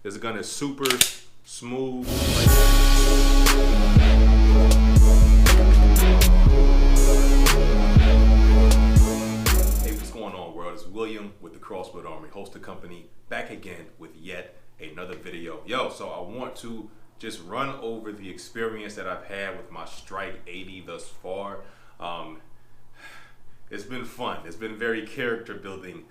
This gun is super smooth. Hey, what's going on, world? It's William with the Crossbuild Armory, host of company, back again with yet another video. Yo, so I want to just run over the experience that I've had with my Strike80 thus far. It's been fun. It's been very character building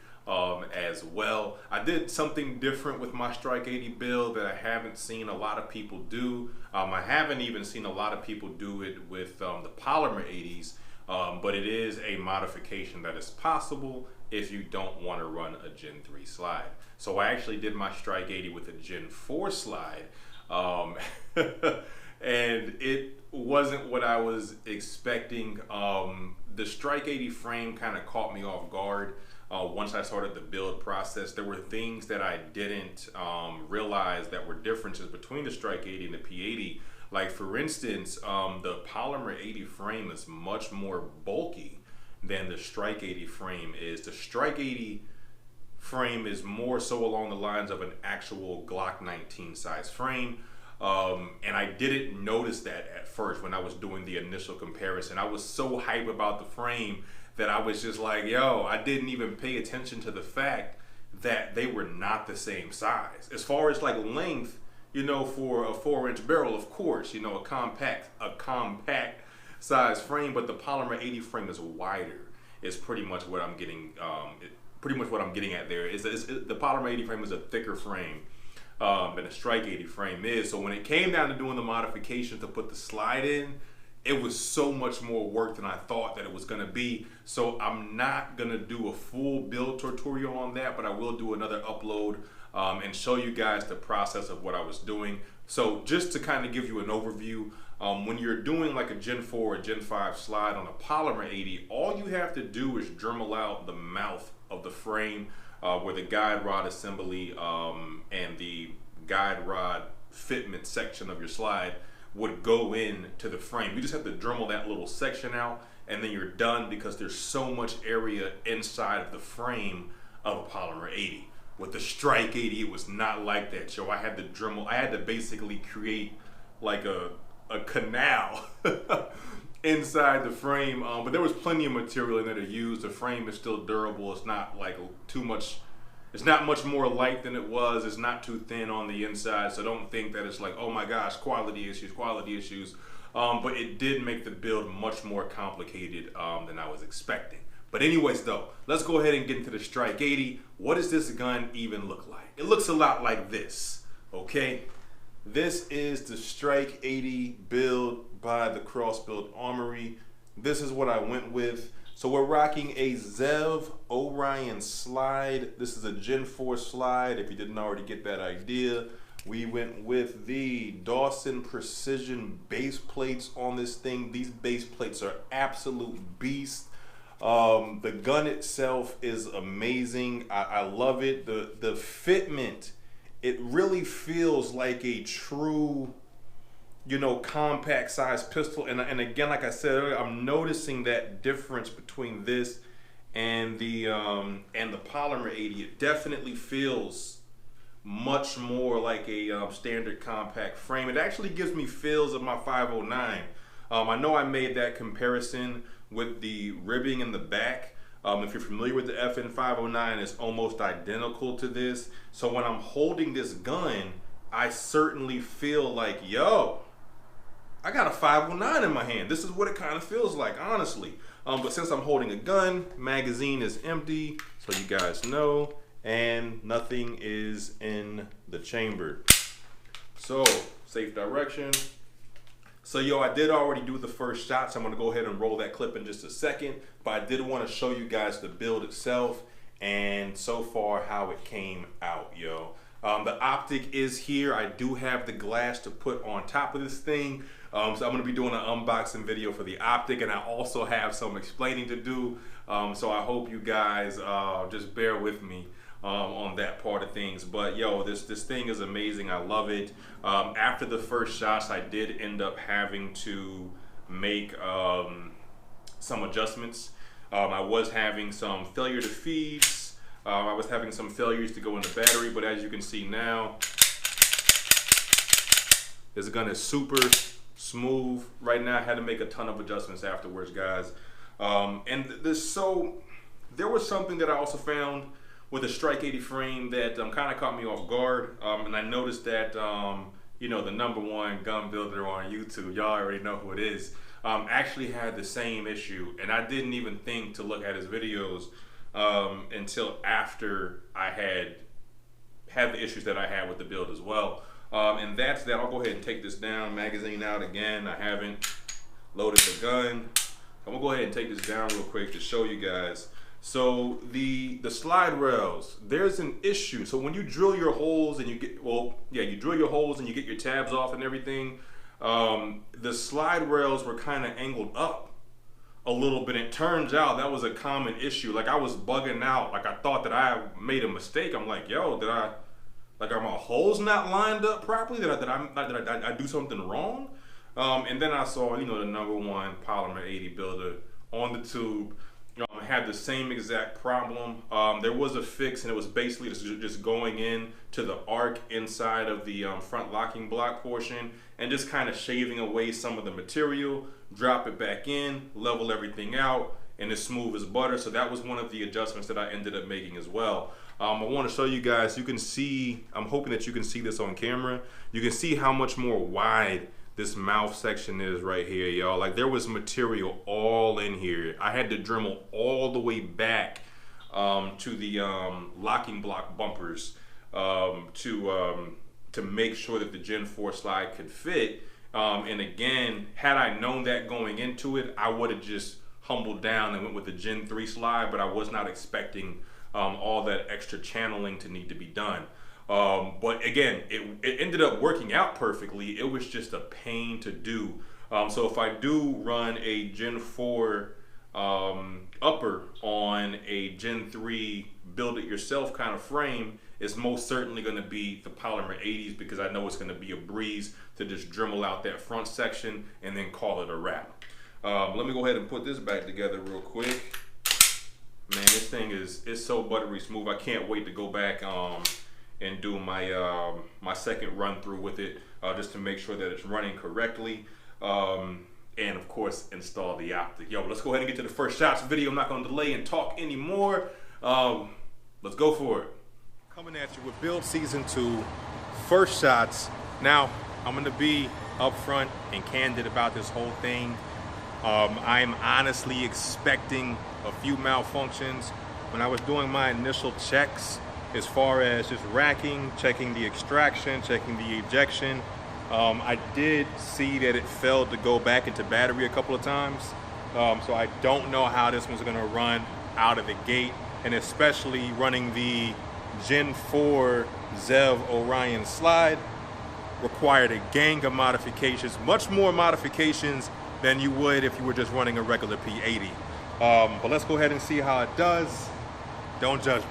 as well. I did something different with my Strike80 build that I haven't seen a lot of people do. I haven't even seen a lot of people do it with the polymer 80s, but it is a modification that is possible if you don't want to run a Gen 3 slide. So I actually did my Strike80 with a Gen 4 slide, and it wasn't what I was expecting. The Strike80 frame kind of caught me off guard. Once I started the build process, there were things that I didn't realize that were differences between the Strike80 and the P80. Like, for instance, the polymer 80 frame is much more bulky than the Strike80 frame is. The Strike80 frame is more so along the lines of an actual Glock 19 size frame. And I didn't notice that at first when I was doing the initial comparison. I was so hype about the frame that I was just like, yo, I didn't even pay attention to the fact that they were not the same size. As far as like length, you know, for a 4-inch barrel, of course, you know, a compact size frame, but the polymer 80 frame is wider. Is pretty much what I'm getting. Pretty much what I'm getting at there is the polymer 80 frame is a thicker frame than a Strike80 frame is. So when it came down to doing the modification to put the slide in, it was so much more work than I thought that it was gonna be. So I'm not gonna do a full build tutorial on that, but I will do another upload and show you guys the process of what I was doing. So just to kind of give you an overview, when you're doing like a Gen 4 or Gen 5 slide on a polymer 80, all you have to do is Dremel out the mouth of the frame where the guide rod assembly and the guide rod fitment section of your slide would go in to the frame. You just have to Dremel that little section out and then you're done, because there's so much area inside of the frame of a polymer 80. With the Strike80, it was not like that. So I had to Dremel, I had to basically create like a canal inside the frame, but there was plenty of material in there to use. The frame is still durable. It's not like too much, it's not much more light than it was. It's not too thin on the inside, so don't think that it's like, oh my gosh, quality issues. But it did make the build much more complicated than I was expecting. But anyways though, let's go ahead and get into the Strike80. What does this gun even look like? It looks a lot like this, okay? This is the Strike80 build by the Crossbuild Armory. This is what I went with. So we're rocking a Zev Orion slide. This is a Gen 4 slide, if you didn't already get that idea. We went with the Dawson Precision base plates on this thing. These base plates are absolute beasts. The gun itself is amazing. I love it. The fitment, it really feels like a true, you know, compact size pistol. And again, like I said earlier, I'm noticing that difference between this and the polymer 80. It definitely feels much more like a standard compact frame. It actually gives me feels of my 509. I know I made that comparison with the ribbing in the back. If you're familiar with the FN 509, it's almost identical to this. So when I'm holding this gun, I certainly feel like, yo, I got a 509 in my hand. This is what it kind of feels like, honestly. But since I'm holding a gun, magazine is empty, so you guys know, and nothing is in the chamber. So, safe direction. So yo, I did already do the first shot, so I'm gonna go ahead and roll that clip in just a second, but I did want to show you guys the build itself and so far how it came out, yo. The optic is here. I do have the glass to put on top of this thing, so I'm gonna be doing an unboxing video for the optic, and I also have some explaining to do, so I hope you guys just bear with me on that part of things. But yo, this thing is amazing. I love it. After the first shots, I did end up having to make some adjustments. I was having some failure to feeds. I was having some failures to go in the battery, but as you can see now, This gun is super smooth right now. I had to make a ton of adjustments afterwards, guys. So there was something that I also found with the Strike80 frame that kind of caught me off guard. And I noticed that, you know, the #1 gun builder on YouTube, y'all already know who it is, actually had the same issue. And I didn't even think to look at his videos until after I had the issues that I had with the build as well. And that's that. I'll go ahead and take this down, magazine out again. I haven't loaded the gun. I'm gonna go ahead and take this down real quick to show you guys. So the slide rails, there's an issue. So when you drill your holes and you get, you drill your holes and you get your tabs off and everything, the slide rails were kind of angled up a little bit. It turns out that was a common issue. Like I was bugging out. Like I thought that I made a mistake. I'm like, yo, are my holes not lined up properly? Did I do something wrong? And then I saw, you know, the #1 Polymer 80 builder on the tube had the same exact problem. There was a fix, and it was basically just going in to the arc inside of the front locking block portion and just kind of shaving away some of the material, drop it back in, level everything out, and it's smooth as butter. So that was one of the adjustments that I ended up making as well. I want to show you guys, you can see, I'm hoping that you can see this on camera. You can see how much more wide this mouth section is right here, y'all. Like there was material all in here. I had to Dremel all the way back to the locking block bumpers to make sure that the Gen 4 slide could fit. And again, had I known that going into it, I would have just humbled down and went with the Gen 3 slide, but I was not expecting all that extra channeling to need to be done. But again, it ended up working out perfectly. It was just a pain to do. So if I do run a Gen 4 upper on a Gen 3 build it yourself kind of frame, it's most certainly going to be the Polymer 80s, because I know it's going to be a breeze to just Dremel out that front section and then call it a wrap. Let me go ahead and put this back together real quick. Man, this thing is so buttery smooth. I can't wait to go back and do my my second run through with it, just to make sure that it's running correctly, and of course install the optic. Yo, let's go ahead and get to the first shots video. I'm not going to delay and talk anymore. Let's go for it. Coming at you with build season 2, first shots. Now I'm going to be upfront and candid about this whole thing. I'm honestly expecting a few malfunctions. When I was doing my initial checks, as far as just racking, checking the extraction, checking the ejection, I did see that it failed to go back into battery a couple of times. So I don't know how this one's gonna run out of the gate, and especially running the Gen 4 Zev Orion slide required a gang of modifications, much more modifications than you would if you were just running a regular P80. But let's go ahead and see how it does. Don't judge me.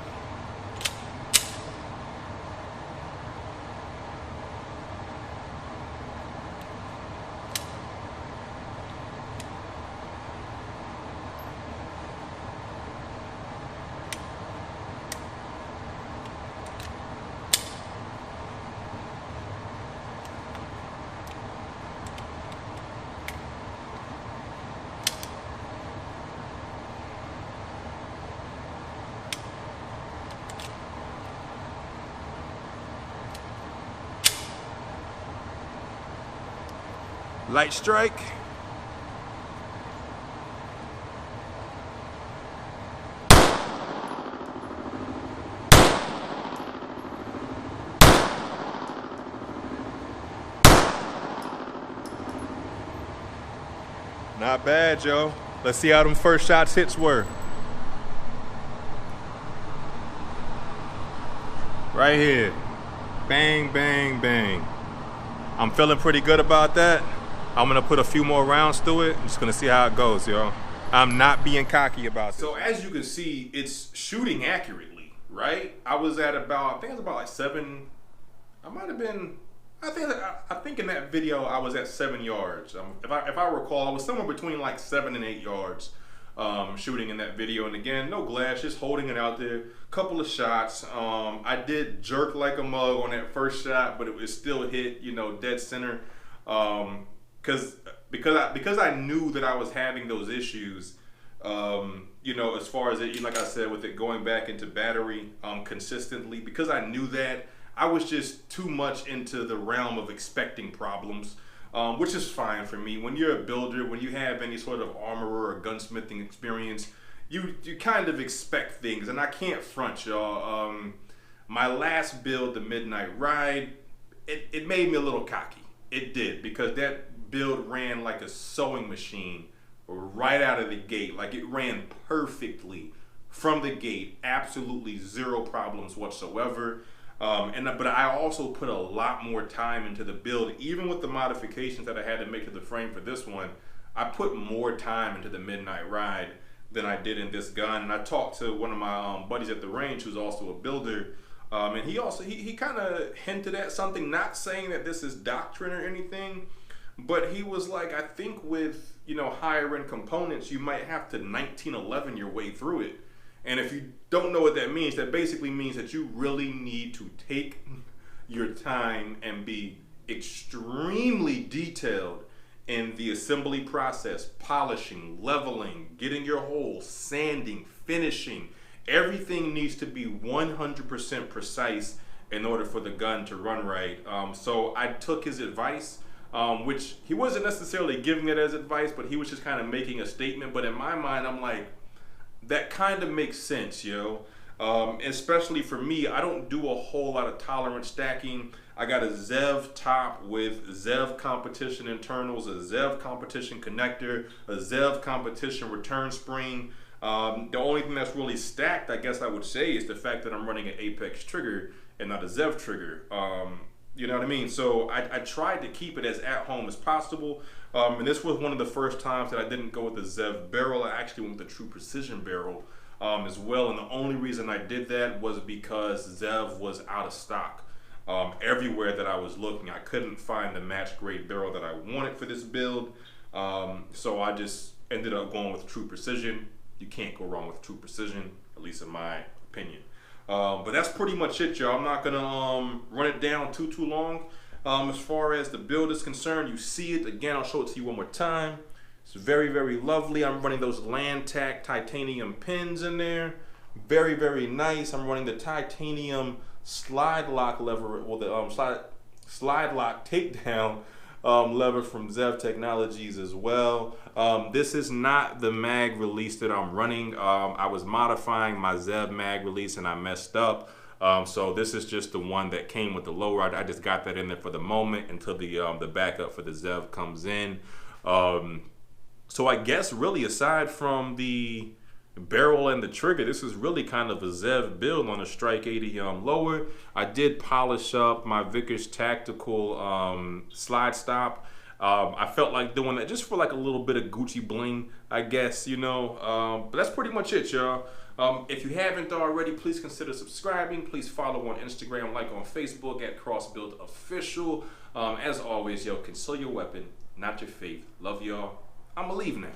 Light strike. Not bad, Joe. Let's see how them first shots hits were. Right here. Bang, bang, bang. I'm feeling pretty good about that. I'm gonna put a few more rounds through it. I'm just gonna see how it goes, yo. I'm not being cocky about this. So as you can see, it's shooting accurately, right? I was at about, I think it was about like 7, I might have been, I think in that video I was at 7 yards. If I recall, I was somewhere between like 7 and 8 yards shooting in that video. And again, no glass, just holding it out there. Couple of shots. I did jerk like a mug on that first shot, but it was still hit, you know, dead center. Because I knew that I was having those issues. You know, as far as it, like I said, with it going back into battery consistently, because I knew that, I was just too much into the realm of expecting problems, which is fine for me. When you're a builder, when you have any sort of armorer or gunsmithing experience, you kind of expect things, and I can't front, y'all. My last build, the Midnight Ride, it made me a little cocky. It did, because that build ran like a sewing machine right out of the gate. Like, it ran perfectly from the gate, absolutely zero problems whatsoever. But I also put a lot more time into the build. Even with the modifications that I had to make to the frame for this one, I put more time into the Midnight Ride than I did in this gun. And I talked to one of my buddies at the range who's also a builder, and he kind of hinted at something, not saying that this is doctrine or anything, but he was like, I think with, you know, higher end components, you might have to 1911 your way through it. And if you don't know what that means, that basically means that you really need to take your time and be extremely detailed in the assembly process, polishing, leveling, getting your holes, sanding, finishing. Everything needs to be 100% precise in order for the gun to run right. So I took his advice, which he wasn't necessarily giving it as advice, but he was just kind of making a statement. But in my mind, I'm like, that kind of makes sense, yo. Especially for me, I don't do a whole lot of tolerance stacking. I got a ZEV top with ZEV competition internals, a ZEV competition connector, a ZEV competition return spring. The only thing that's really stacked, I guess I would say, is the fact that I'm running an Apex trigger and not a ZEV trigger. You know what I mean? So I tried to keep it as at home as possible. And this was one of the first times that I didn't go with the ZEV barrel. I actually went with the True Precision barrel as well. And the only reason I did that was because ZEV was out of stock. Everywhere that I was looking, I couldn't find the match grade barrel that I wanted for this build. So I just ended up going with True Precision. You can't go wrong with True Precision, at least in my opinion. But that's pretty much it, y'all. I'm not gonna run it down too long. As far as the build is concerned, you see it. Again, I'll show it to you one more time. It's very, very lovely. I'm running those Landtac titanium pins in there. Very, very nice. I'm running the titanium slide lock lever, well, the slide lock takedown lever from ZEV Technologies as well. This is not the mag release that I'm running. I was modifying my ZEV mag release and I messed up. So this is just the one that came with the low rod. I just got that in there for the moment until the backup for the ZEV comes in. So I guess really, aside from the barrel and the trigger, this is really kind of a ZEV build on a Strike80 lower. I did polish up my Vickers Tactical slide stop. I felt like doing that just for like a little bit of Gucci bling, I guess, you know. But that's pretty much it, y'all. If you haven't already, please consider subscribing. Please follow on Instagram, like on Facebook at CrossBuildOfficial. As always, yo, conceal your weapon, not your faith. Love y'all. I'ma leave now.